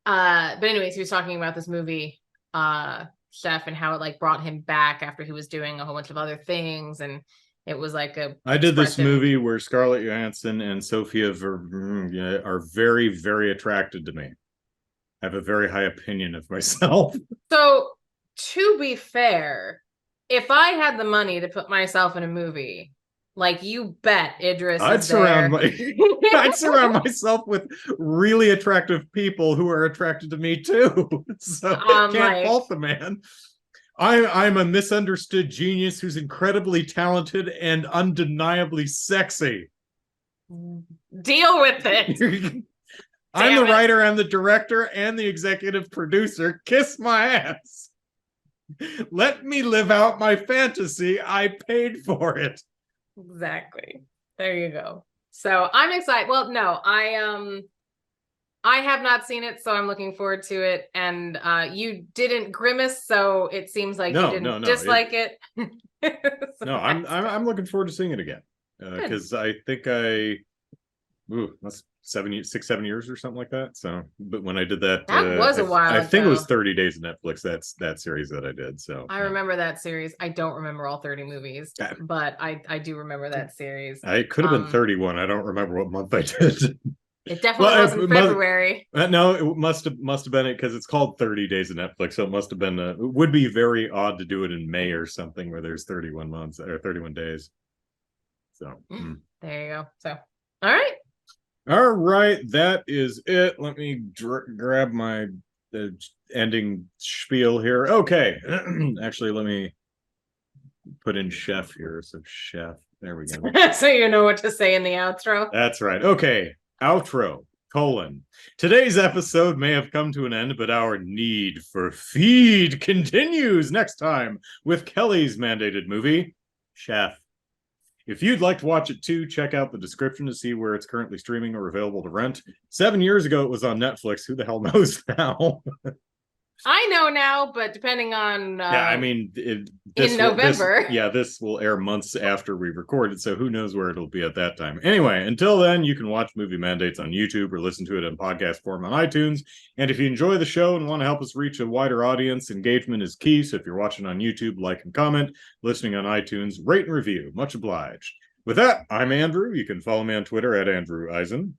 But anyways, he was talking about this movie, Chef, and how it like brought him back after he was doing a whole bunch of other things, and it was like I did this movie where Scarlett Johansson and Sophia are very, very attracted to me. I have a very high opinion of myself. So, to be fair, if I had the money to put myself in a movie, like you bet Idris I'd surround myself with really attractive people who are attracted to me too. So can't fault the man. I'm a misunderstood genius who's incredibly talented and undeniably sexy. Deal with it. I'm the writer, I'm the director, and the executive producer. Kiss my ass. Let me live out my fantasy. I paid for it. Exactly. There you go. So I'm excited. Well, no, I have not seen it, so I'm looking forward to it. And you didn't grimace, so it seems like you didn't dislike it. So no, I'm looking forward to seeing it again because I think that's 7 years or something like that. So, but when I did that, was a while ago. I think it was 30 Days of Netflix. That's that series that I did. So I remember that series. I don't remember all 30 movies, but I do remember that series. I could have been 31. I don't remember what month I did. It definitely wasn't February. No, it must have been it because it's called 30 Days of Netflix. So it must have been. It would be very odd to do it in May or something where there's 31 months or 31 days. So there you go. So all right, that is it. Let me grab my ending spiel here. Okay, actually, let me put in chef here. So chef, there we go. So you know what to say in the outro. That's right. Okay, outro. Today's episode may have come to an end, but our need for feed continues next time with Kelly's mandated movie, Chef. If you'd like to watch it too, check out the description to see where it's currently streaming or available to rent. 7 years ago, it was on Netflix. Who the hell knows now? I know now, but depending on yeah, I mean, in November. This will air months after we record it, so who knows where it'll be at that time. Anyway, until then, you can watch Movie Mandates on YouTube or listen to it in podcast form on iTunes. And if you enjoy the show and want to help us reach a wider audience, engagement is key. So if you're watching on YouTube, like and comment. Listening on iTunes, rate and review. Much obliged. With that, I'm Andrew. You can follow me on Twitter at Andrew Eisen.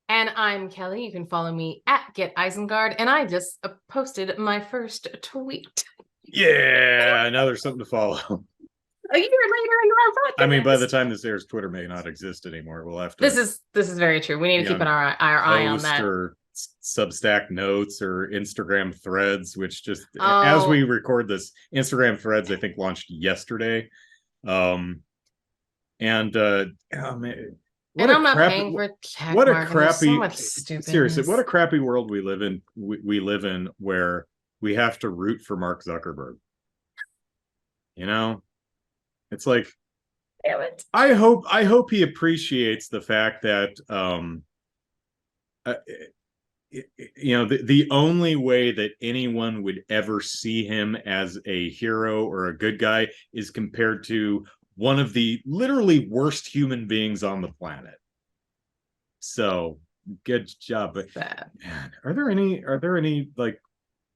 And I'm Kelly. You can follow me at Get Isengard. And I just posted my first tweet. Yeah, now there's something to follow. A year later in our podcast. I mean, by the time this airs, Twitter may not exist anymore. We'll have to. This is very true. We need to keep our eye on that. Or Substack notes or Instagram threads, which just as we record this, Instagram threads I think launched yesterday. Oh man. And I'm not paying for check what a mark, crappy so much stupidness. Seriously, what a crappy world we live in. We live in where we have to root for Mark Zuckerberg. You know, it's like, damn it. I hope he appreciates the fact that the only way that anyone would ever see him as a hero or a good guy is compared to one of the literally worst human beings on the planet. So good job. But man, are there any like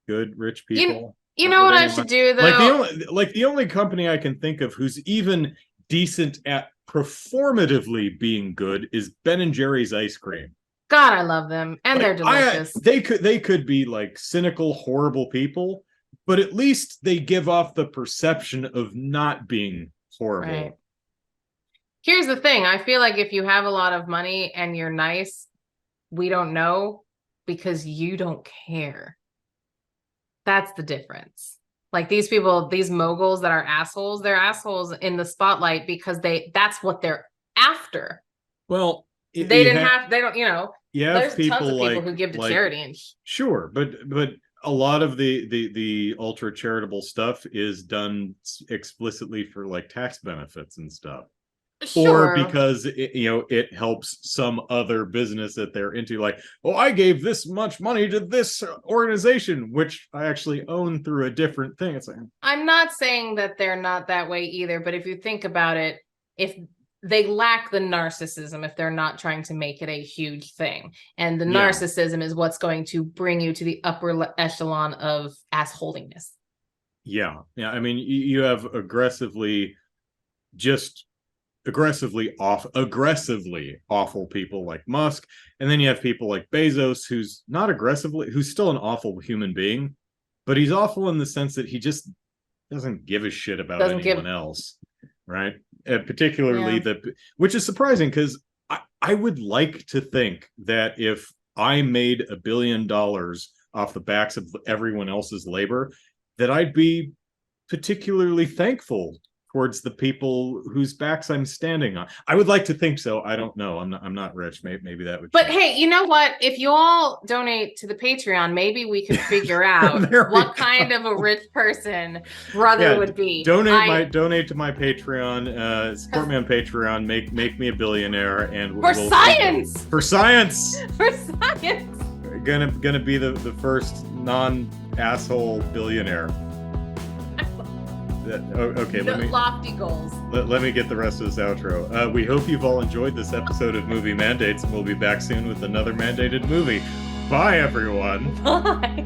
good rich people? You know what I should do though? Like the only company I can think of who's even decent at performatively being good is Ben and Jerry's ice cream. God, I love them, and like, they're delicious. They could be like cynical, horrible people, but at least they give off the perception of not being horrible. Right. Here's the thing. I feel like if you have a lot of money and you're nice, we don't know because you don't care. That's the difference. Like these people, these moguls that are assholes, they're assholes in the spotlight because that's what they're after. Well, they don't, yeah, there's tons of people who give to charity and sure, but a lot of the ultra charitable stuff is done explicitly for like tax benefits and stuff. Sure. Or because it helps some other business that they're into, like, oh, I gave this much money to this organization, which I actually own through a different thing. It's like, I'm not saying that they're not that way either, but if you think about it, if they lack the narcissism, if they're not trying to make it a huge thing, and the narcissism is what's going to bring you to the upper echelon of assholiness. Yeah. I mean, you have aggressively awful people like Musk, and then you have people like Bezos, who's still an awful human being, but he's awful in the sense that he just doesn't give a shit about anyone else, right? And particularly which is surprising because I would like to think that if I made $1 billion off the backs of everyone else's labor, that I'd be particularly thankful towards the people whose backs I'm standing on. I would like to think so. I don't know. I'm not rich. Maybe that would. But hey, you know what? If you all donate to the Patreon, maybe we could figure out what kind of a rich person brother would be. Donate to my Patreon. Support me on Patreon. Make me a billionaire, and for science. For science. For science. Gonna be the first non-asshole billionaire. Okay, lofty goals. Let me get the rest of this outro. We hope you've all enjoyed this episode of Movie Mandates, and we'll be back soon with another mandated movie. Bye, everyone. Bye.